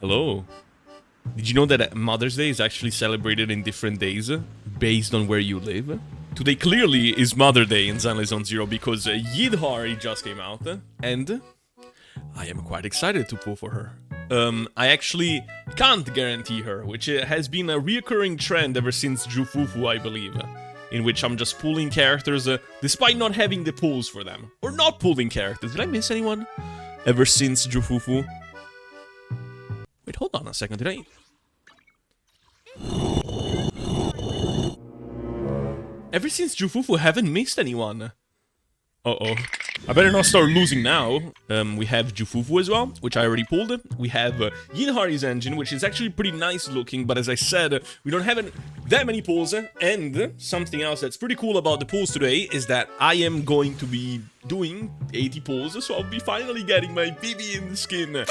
Hello. Did you know that Mother's Day is actually celebrated in different days based on where you live? Today clearly is Mother Day in Zenless Zone Zero because Yidhari just came out and I am quite excited to pull for her. I actually can't guarantee her, which has been a reoccurring trend ever since Jufufu, I believe, in which I'm just pulling characters despite not having the pulls for them. Or not pulling characters. Did I miss anyone? Ever since Jufufu? Wait, hold on a second, did I... Ever since Jufufu, haven't missed anyone. Uh-oh. I better not start losing now. We have Jufufu as well, which I already pulled. We have Yidhari's engine, which is actually pretty nice looking, but as I said, we don't have that many pulls. And something else that's pretty cool about the pulls today is that I am going to be doing 80 pulls, so I'll be finally getting my Vivian skin.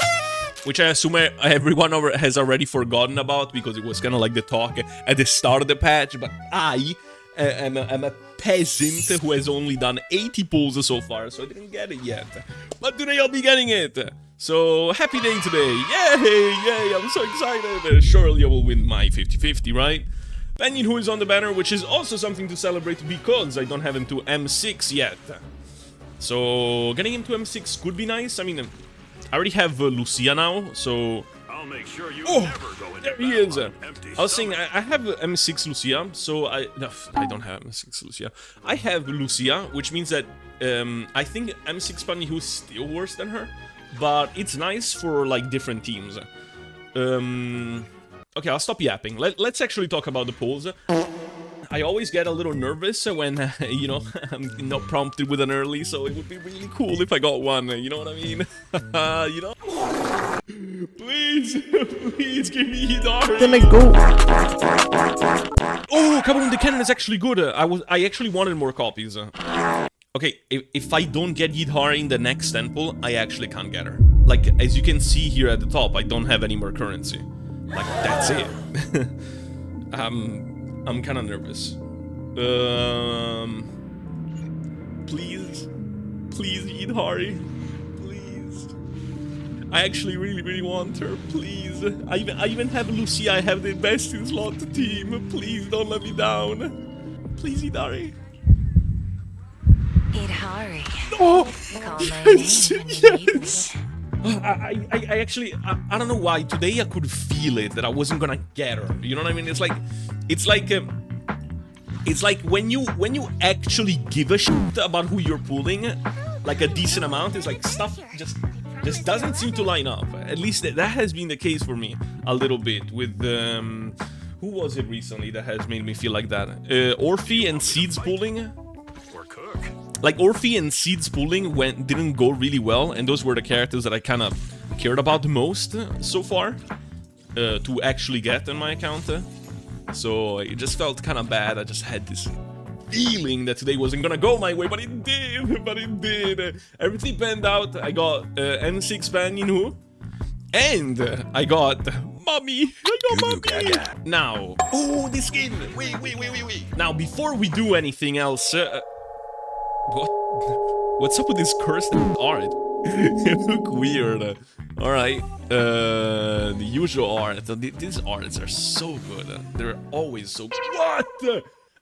Which I assume everyone has already forgotten about, because it was kind of like the talk at the start of the patch, but I am a peasant who has only done 80 pulls so far, so I didn't get it yet. But today I'll be getting it. So, happy day today. Yay, yay, I'm so excited. Surely I will win my 50-50, right? Benyon who is on the banner, which is also something to celebrate because I don't have him to M6 yet. So, getting him to M6 could be nice. I mean, I already have Lucia now, so... I'll make sure you oh, never go into there he is. I was saying, I have M6 Lucia, so no, I don't have M6 Lucia. I have Lucia, which means that I think M6 Bunny is still worse than her, but it's nice for, like, different teams. Okay, I'll stop yapping. Let's actually talk about the polls. I always get a little nervous when, you know, I'm not prompted with an early, so it would be really cool if I got one, you know what I mean? You know? Please, please give me Yidhari. Then I go. Oh, Kaboom the Cannon is actually good. I actually wanted more copies. Okay, if I don't get Yidhari in the next temple, I actually can't get her. Like, as you can see here at the top, I don't have any more currency. Like, that's it. I'm kind of nervous. Please, please, Yidhari, please. I actually really want her. Please. I even have Lucia. I have the best in slot team. Please don't let me down. Please, Yidhari. Yidhari. Oh, Call my yes, name yes. I actually, I don't know why, today I could feel it, that I wasn't gonna get her, you know what I mean? It's like when you actually give a shit about who you're pulling, like a decent amount, it's like stuff just doesn't seem to line up. At least that has been the case for me a little bit with, who was it recently that has made me feel like that? Orphe and Seeds pulling? Like, Orphe and Seeds pulling didn't go really well, and those were the characters that I kind of cared about the most so far to actually get on my account. So it just felt kind of bad. I just had this feeling that today wasn't gonna go my way, but it did. Everything panned out. I got M6 Baninu, and I got Mommy. Mommy. Now, oh, this skin. Wait. Now, before we do anything else, what's up with this cursed art? It look weird. Alright, the usual art. These arts are so good. They're always so good. What?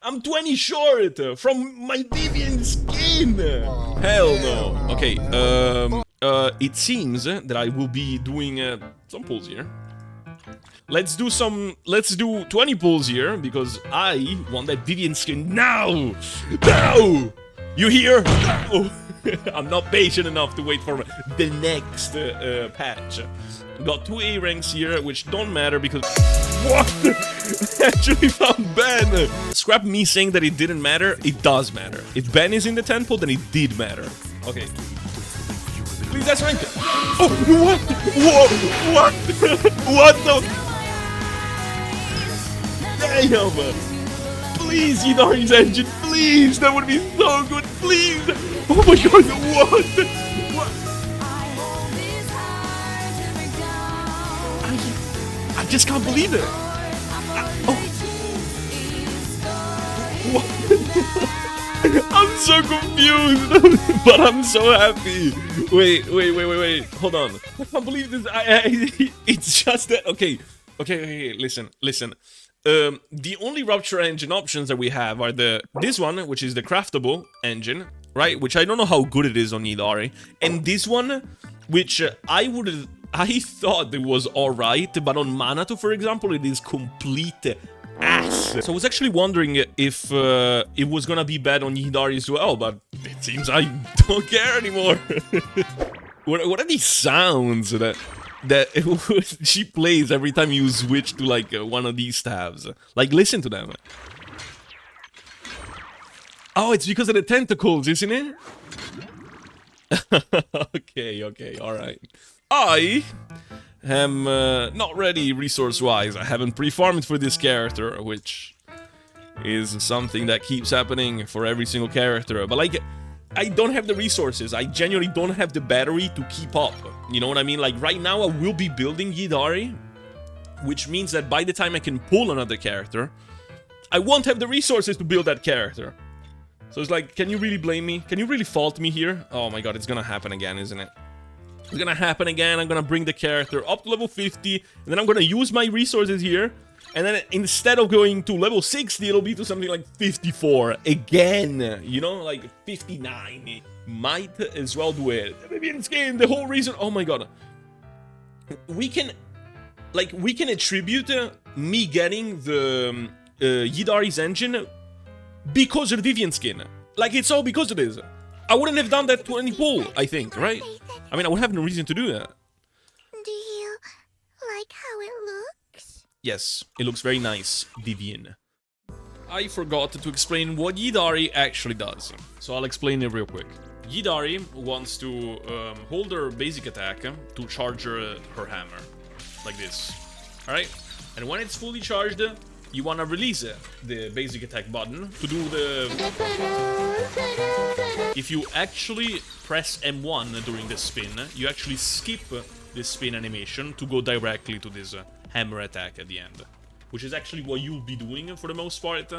I'm 20 short from my Vivian skin. Hell no. Okay, it seems that I will be doing some pulls here. Let's do 20 pulls here, because I want that Vivian skin now. Now! You hear? No! I'm not patient enough to wait for the next patch. Got 2 A ranks here, which don't matter because... What? I actually found Ben! Scrap me saying that it didn't matter, it does matter. If Ben is in the temple, then it did matter. Okay. Please, that's rank. Oh, what? Whoa, what? What the... Damn! Please, Yidhari's engine, please! That would be so good, please! Oh my god, what? I just can't believe it! Oh. What? I'm so confused, but I'm so happy. Wait. Hold on. I can't believe this. It's just that. Okay. Listen. The only rupture engine options that we have are this one, which is the craftable engine, right? Which I don't know how good it is on Yidhari, and this one, which I thought it was alright, but on Manato, for example, it is complete ass. So I was actually wondering if it was gonna be bad on Yidhari as well, but it seems I don't care anymore. What are these sounds that she plays every time you switch to like one of these tabs? Like, listen to them. Oh, it's because of the tentacles, isn't it? Okay, alright. I am not ready resource-wise. I haven't pre-farmed for this character, which is something that keeps happening for every single character. But like, I don't have the resources. I genuinely don't have the battery to keep up. You know what I mean? Like, right now I will be building Yidhari, which means that by the time I can pull another character, I won't have the resources to build that character. So it's like, can you really blame me? Can you really fault me here? Oh my god, it's gonna happen again, isn't it? It's gonna happen again. I'm gonna bring the character up to level 50, and then I'm gonna use my resources here, and then instead of going to level 60, it'll be to something like 54 again, you know, like 59. Might as well do it. Vivian skin, the whole reason. Oh my god, we can attribute me getting the Yidhari's engine because of the Vivian skin. Like, it's all because of this. I wouldn't have done that to any pull, I think, right? I mean, I would have no reason to do that. Do you like how it looks? Yes, it looks very nice, Vivian. I forgot to explain what Yidhari actually does, so I'll explain it real quick. Yidhari wants to hold her basic attack to charge her hammer, like this, alright? And when it's fully charged, you want to release the basic attack button to do the... If you actually press M1 during the spin, you actually skip this spin animation to go directly to this hammer attack at the end. Which is actually what you'll be doing for the most part.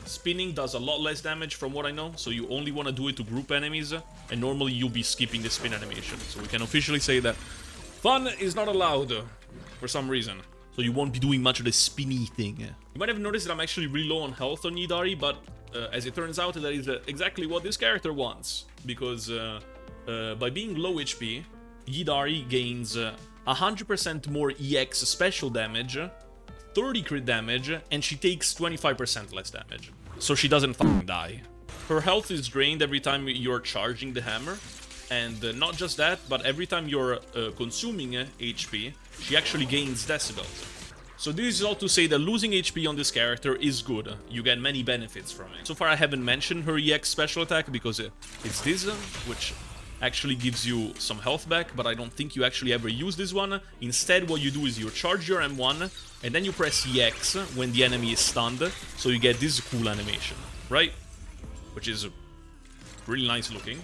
Spinning does a lot less damage from what I know, so you only want to do it to group enemies, and normally you'll be skipping the spin animation. So we can officially say that fun is not allowed for some reason. So you won't be doing much of the spinny thing. You might have noticed that I'm actually really low on health on Yidhari, but as it turns out, that is exactly what this character wants. Because by being low HP, Yidhari gains 100% more EX special damage, 30 crit damage, and she takes 25% less damage. So she doesn't fucking die. Her health is drained every time you're charging the hammer. And not just that, but every time you're consuming HP, she actually gains decibels. So this is all to say that losing HP on this character is good. You get many benefits from it. So far I haven't mentioned her EX special attack because it's this, which actually gives you some health back, but I don't think you actually ever use this one. Instead, what you do is you charge your M1, and then you press EX when the enemy is stunned, so you get this cool animation, right? Which is really nice looking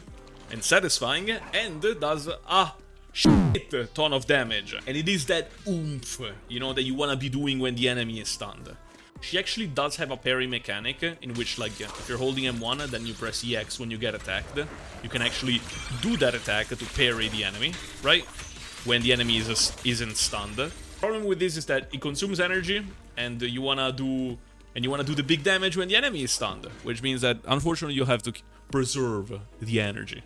and satisfying, and does a shit ton of damage. And it is that oomph, you know, that you want to be doing when the enemy is stunned. She actually does have a parry mechanic, in which, like, if you're holding M1, then you press EX when you get attacked. You can actually do that attack to parry the enemy, right? When the enemy isn't stunned. The problem with this is that it consumes energy, and you wanna do the big damage when the enemy is stunned, which means that, unfortunately, you'll have to preserve the energy.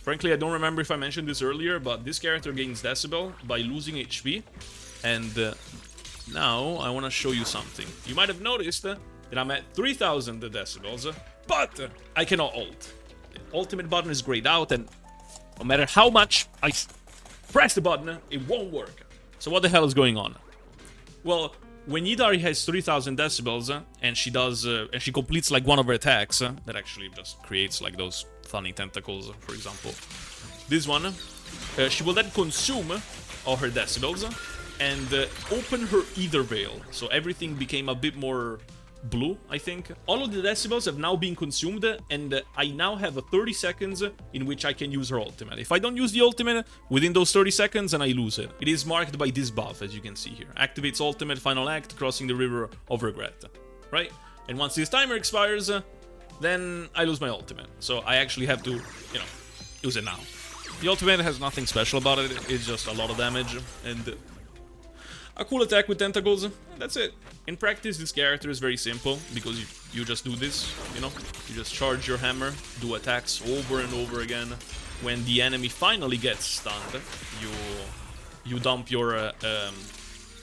Frankly, I don't remember if I mentioned this earlier, but this character gains decibel by losing HP, and now I want to show you something. You might have noticed that I'm at 3000 decibels, but I cannot ult. The ultimate button is grayed out, and no matter how much I press the button, it won't work. So what the hell is going on? Well, when Yidhari has 3000 decibels, and she completes like one of her attacks, that actually just creates like those funny tentacles, for example. This one, she will then consume all her decibels, and open her ether veil, so everything became a bit more blue, I think. All of the decibels have now been consumed, and I now have 30 seconds in which I can use her ultimate. If I don't use the ultimate within those 30 seconds, then I lose it. It is marked by this buff, as you can see here. Activates ultimate final act, crossing the river of regret, right? And once this timer expires, then I lose my ultimate. So I actually have to, you know, use it now. The ultimate has nothing special about it, it's just a lot of damage and a cool attack with tentacles, that's it. In practice, this character is very simple, because you just do this, you know? You just charge your hammer, do attacks over and over again. When the enemy finally gets stunned, you dump your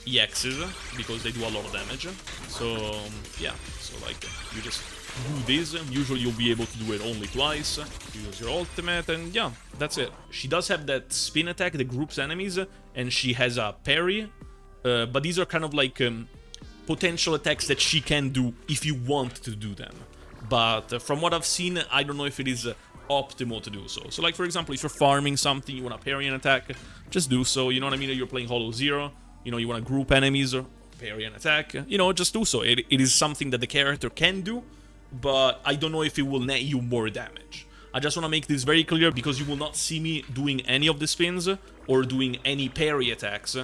EXs, because they do a lot of damage. So, yeah, so like, you just do this, usually you'll be able to do it only twice, use your ultimate, and yeah, that's it. She does have that spin attack that groups enemies, and she has a parry, but these are kind of like potential attacks that she can do if you want to do them. But from what I've seen, I don't know if it is optimal to do so. So like, for example, if you're farming something, you want to parry an attack, just do so, you know what I mean? You're playing Hollow Zero, you know, you want to group enemies or parry an attack, you know, just do so. It is something that the character can do, but I don't know if it will net you more damage. I just want to make this very clear, because you will not see me doing any of the spins or doing any parry attacks,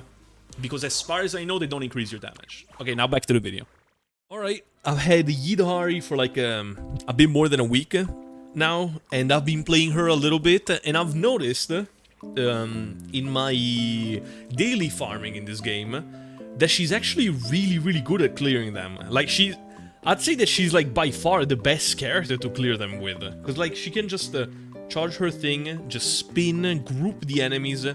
because as far as I know, they don't increase your damage. Okay, now back to the video. Alright, I've had Yidhari for like a bit more than a week now, and I've been playing her a little bit, and I've noticed in my daily farming in this game that she's actually really good at clearing them. Like, I'd say that she's like by far the best character to clear them with, because like she can just charge her thing, just spin, group the enemies,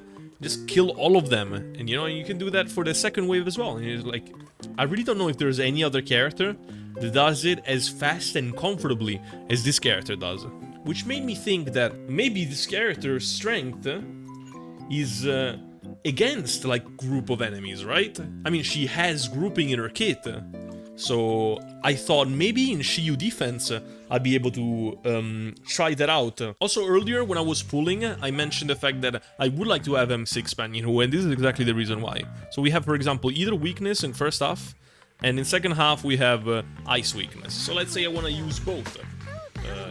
just kill all of them, and you know, you can do that for the second wave as well. And it's like, I really don't know if there's any other character that does it as fast and comfortably as this character does. Which made me think that maybe this character's strength is against like group of enemies, right? I mean, she has grouping in her kit, so I thought maybe in Shiyu Defense I'd be able to try that out. Also earlier when I was pulling, I mentioned the fact that I would like to have M6 Panyin, and this is exactly the reason why. So we have, for example, either weakness in first half, and in second half we have ice weakness. So let's say I want to use both,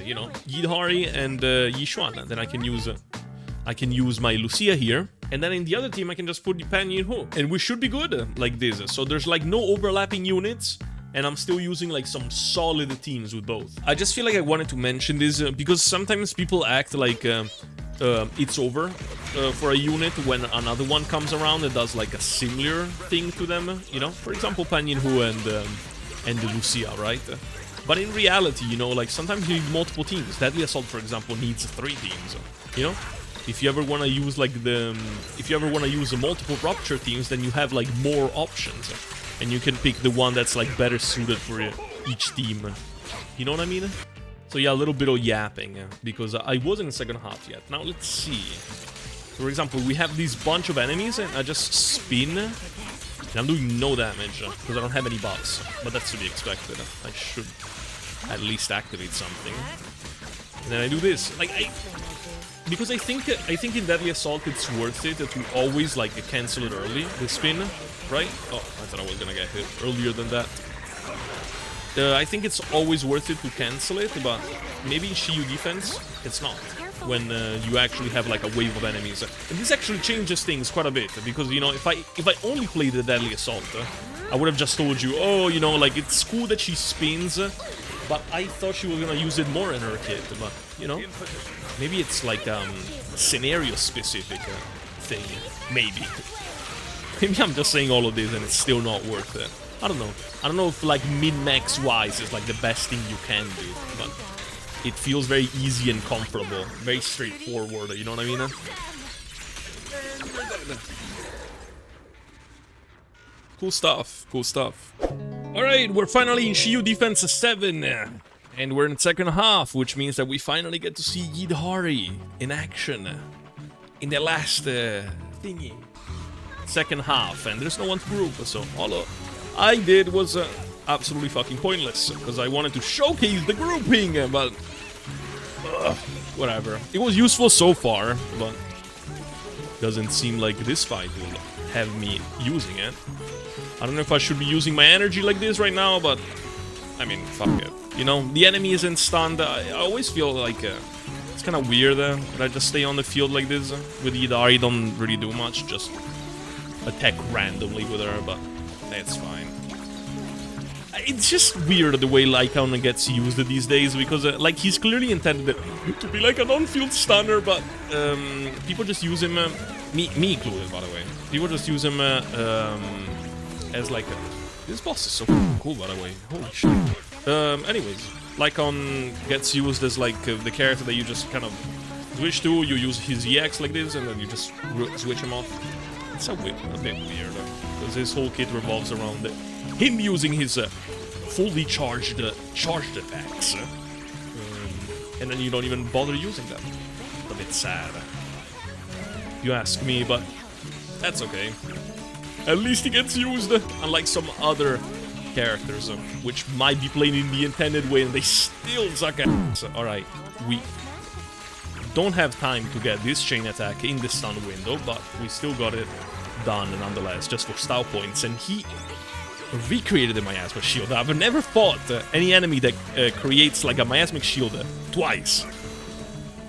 you know, Yidhari and Yishuan, then I can use my Lucia here, and then in the other team I can just put the Panyin Hu, and we should be good like this. So there's like no overlapping units, and I'm still using like some solid teams with both. I just feel like I wanted to mention this because sometimes people act like it's over for a unit when another one comes around and does like a similar thing to them, you know? For example, Panyin Hu and the Lucia, right? But in reality, you know, like sometimes you need multiple teams. Deadly Assault, for example, needs 3 teams, you know? If you ever want to use like if you ever want to use the multiple Rupture teams, then you have like more options. And you can pick the one that's like better suited for each team. You know what I mean? So yeah, a little bit of yapping, because I wasn't in second half yet. Now let's see. For example, we have these bunch of enemies, and I just spin, and I'm doing no damage, because I don't have any buffs. But that's to be expected. I should at least activate something. And then I do this. Like, because I think in Deadly Assault it's worth it to always like cancel it early, the spin, right? Oh, I thought I was gonna get hit earlier than that. I think it's always worth it to cancel it, but maybe in Shiyu Defense it's not, when you actually have like a wave of enemies. And this actually changes things quite a bit, because you know, if I only played the Deadly Assault, I would have just told you, oh, you know, like it's cool that she spins, but I thought she was gonna use it more in her kit. But you know, maybe it's like scenario specific thing. Maybe I'm just saying all of this and it's still not worth it. I don't know. I don't know if like min-max wise is like the best thing you can do, but it feels very easy and comfortable, very straightforward. You know what I mean? Cool stuff. Cool stuff. Alright, we're finally in Shiyu Defense 7, and we're in the second half, which means that we finally get to see Yidhari in action in the last thingy. Second half, and there's no one to group, so all I did was absolutely fucking pointless, because I wanted to showcase the grouping, but whatever. It was useful so far, but doesn't seem like this fight will have me using it. I don't know if I should be using my energy like this right now, but I mean, fuck it. You know, the enemy isn't stunned. I always feel like it's kind of weird that I just stay on the field like this. With Yidhari, don't really do much, just attack randomly with her, but that's fine. It's just weird the way Lycaon gets used these days, because like he's clearly intended to be like an on-field stunner, but people just use him, me included by the way, people just use him as like this boss is so cool by the way, holy shit. Anyways, Lycaon gets used as like the character that you just kind of switch to, you use his EX like this, and then you just switch him off. It's a bit weird, because his whole kit revolves around him using his fully charged attacks, and then you don't even bother using them. A bit sad, you ask me, but that's okay. At least he gets used, unlike some other characters, which might be played in the intended way and they still suck ass. Alright, we don't have time to get this chain attack in the stun window, but we still got it done nonetheless, just for style points, and he recreated the miasmic shield. I've never fought any enemy that creates like a miasmic shield twice.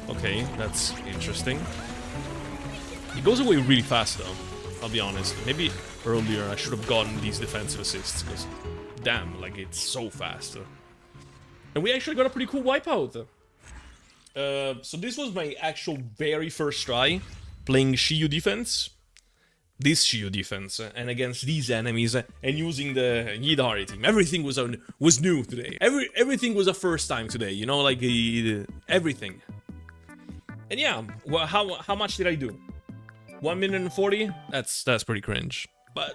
Okay, that's interesting. It goes away really fast though, I'll be honest. Maybe earlier I should have gotten these defensive assists, because damn, like it's so fast. And we actually got a pretty cool wipeout. So this was my actual very first try playing Shiyu Defense. This Shiyu Defense, and against these enemies, and using the Yidhari team. Everything was new today. Everything was a first time today, you know, like everything. And yeah, well, how much did I do? 1 minute and 40? That's pretty cringe. But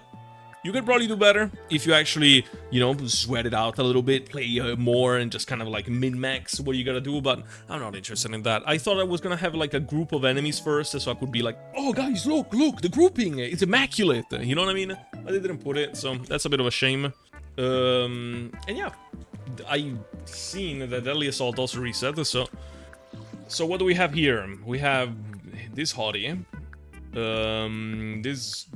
you could probably do better if you actually, you know, sweat it out a little bit, play more, and just kind of like min-max what you gotta do, but I'm not interested in that. I thought I was gonna have like a group of enemies first, so I could be like, oh guys, look, the grouping, it's immaculate, you know what I mean? But they didn't put it, so that's a bit of a shame. And yeah, I've seen that Deadly Assault also reset, so what do we have here? We have this hottie, this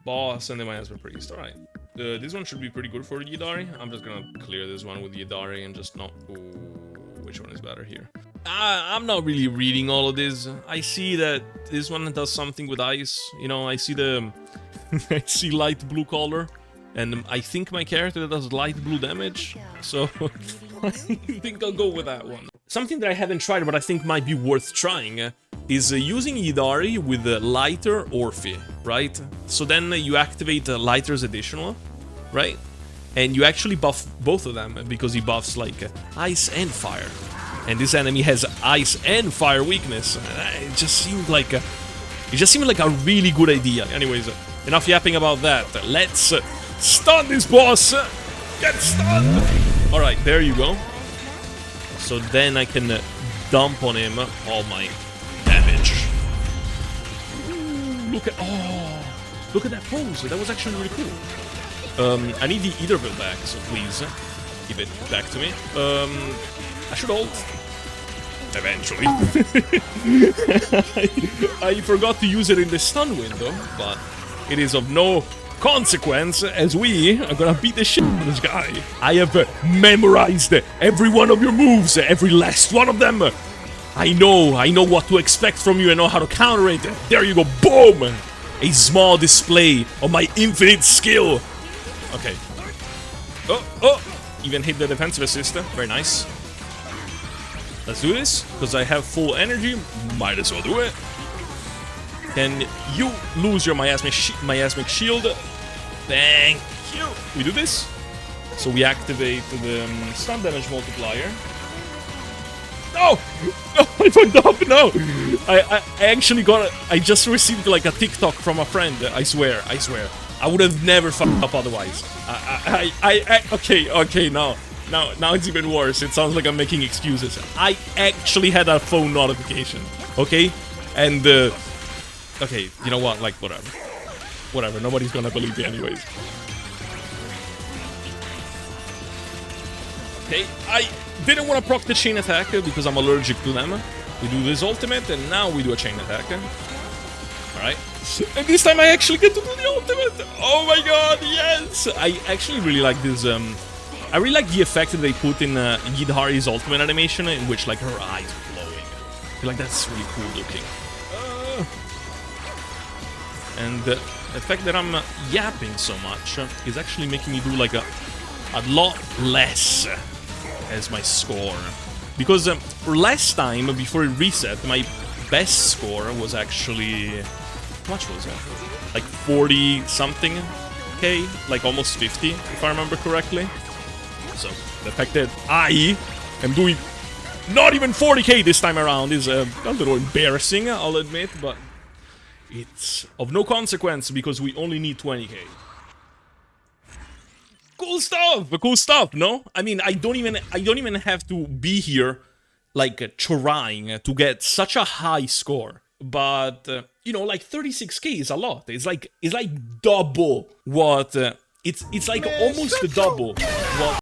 boss, and the miasma priest. Alright. This one should be pretty good for Yidhari. I'm just gonna clear this one with Yidhari and just not... Ooh, which one is better here? I'm not really reading all of this. I see that this one does something with ice. You know, I see the... I see light blue color. And I think my character does light blue damage. So, I think I'll go with that one. Something that I haven't tried, but I think might be worth trying, is using Yidhari with Lighter Orphe, right? So then you activate Lighter's additional, right? And you actually buff both of them, because he buffs like ice and fire. And this enemy has ice and fire weakness. It just seemed like a really good idea. Anyways, enough yapping about that. Let's stun this boss. Get stunned. All right, there you go. So then I can dump on him all my damage. Ooh, look at that pose. That was actually really cool. I need the Etherville back, so please give it back to me. I should ult eventually. I forgot to use it in the stun window, but it is of no consequence, as we are gonna beat the shit out of this guy. I have memorized every one of your moves, every last one of them. I know what to expect from you. I know how to counter it. There you go, boom! A small display of my infinite skill. Okay. Oh! Even hit the defensive assist. Very nice. Let's do this, because I have full energy. Might as well do it. Can you lose your miasmic shield? Thank you. We do this. So we activate the stun damage multiplier. No! No, I fucked up, no! I actually I just received like a TikTok from a friend, I swear. I would have never fucked up otherwise. Okay, now it's even worse. It sounds like I'm making excuses. I actually had a phone notification, okay? And, okay, you know what, like, whatever, nobody's gonna believe me anyways. Okay, I didn't want to proc the chain attack because I'm allergic to them. We do this ultimate, and now we do a chain attack. Alright. And this time I actually get to do the ultimate! Oh my god, yes! I actually really like this, I really like the effect that they put in Yidhari's ultimate animation, in which, like, her eyes are glowing. I feel like that's really cool looking. And the fact that I'm yapping so much is actually making me do, like, a a lot less as my score. Because last time, before it reset, my best score was actually... How much was it? Like 40-something K? Like almost 50, if I remember correctly. So, the fact that I am doing not even 40k this time around is a little embarrassing, I'll admit, but it's of no consequence because we only need 20k. Cool stuff, no? I mean, I don't even have to be here, like, trying to get such a high score. But, you know, like, 36k is a lot. It's like double what... It's like almost double what...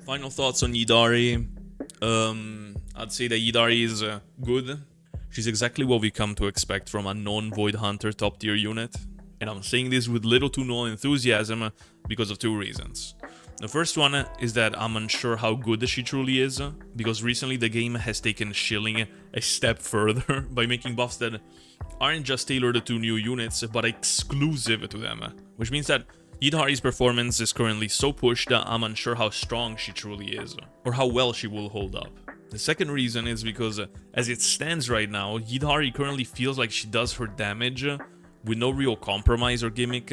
Final thoughts on Yidhari. I'd say that Yidhari is good. She's exactly what we come to expect from a non-Void Hunter top tier unit. And I'm saying this with little to no enthusiasm because of two reasons. The first one is that I'm unsure how good she truly is, because recently the game has taken shilling a step further by making buffs that aren't just tailored to new units, but exclusive to them. Which means that Yidhari's performance is currently so pushed that I'm unsure how strong she truly is, or how well she will hold up. The second reason is because, as it stands right now, Yidhari currently feels like she does her damage with no real compromise or gimmick.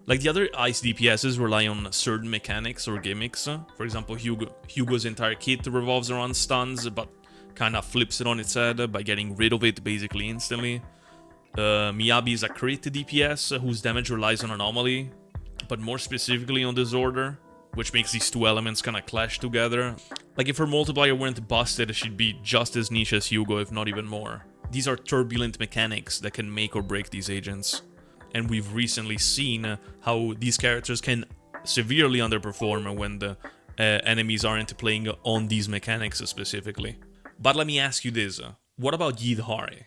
Like the other ice DPSs rely on certain mechanics or gimmicks. For example, Hugo's entire kit revolves around stuns, but kinda flips it on its head by getting rid of it basically instantly. Miyabi is a crit DPS whose damage relies on anomaly, but more specifically on disorder, which makes these two elements kinda clash together. Like if her multiplier weren't busted, she'd be just as niche as Hugo, if not even more. These are turbulent mechanics that can make or break these agents. And we've recently seen how these characters can severely underperform when the enemies aren't playing on these mechanics specifically. But let me ask you this, what about Yidhari?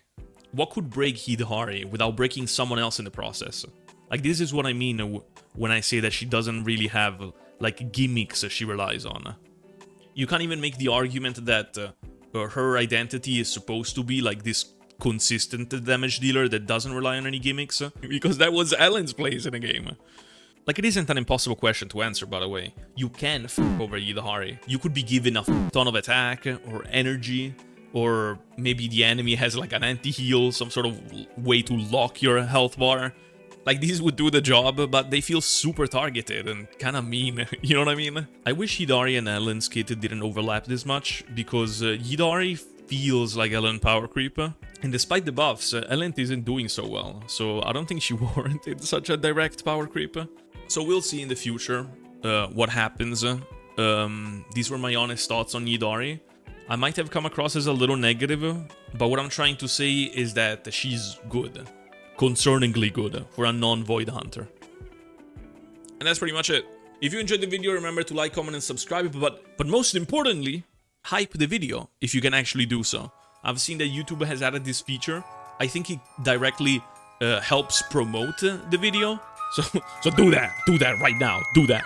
What could break Yidhari without breaking someone else in the process? Like, this is what I mean when I say that she doesn't really have, like, gimmicks she relies on. You can't even make the argument that her identity is supposed to be, like, this consistent damage dealer that doesn't rely on any gimmicks, because that was Ellen's place in the game. Like, it isn't an impossible question to answer, by the way. You can f*** over Yidhari. You could be given a ton of attack, or energy, or maybe the enemy has like an anti-heal, some sort of way to lock your health bar. Like, these would do the job, but they feel super targeted and kinda mean, you know what I mean? I wish Yidhari and Ellen's kit didn't overlap this much, because Yidhari feels like Ellen power creep. And despite the buffs, Ellen isn't doing so well, so I don't think she warranted such a direct power creep. So we'll see in the future what happens. These were my honest thoughts on Yidhari. I might have come across as a little negative, but what I'm trying to say is that she's good. Concerningly good for a non-Void Hunter. And that's pretty much it. If you enjoyed the video, remember to like, comment, and subscribe, but most importantly, hype the video if you can actually do so. I've seen that YouTube has added this feature. I think it directly helps promote the video. So do that right now. Do that.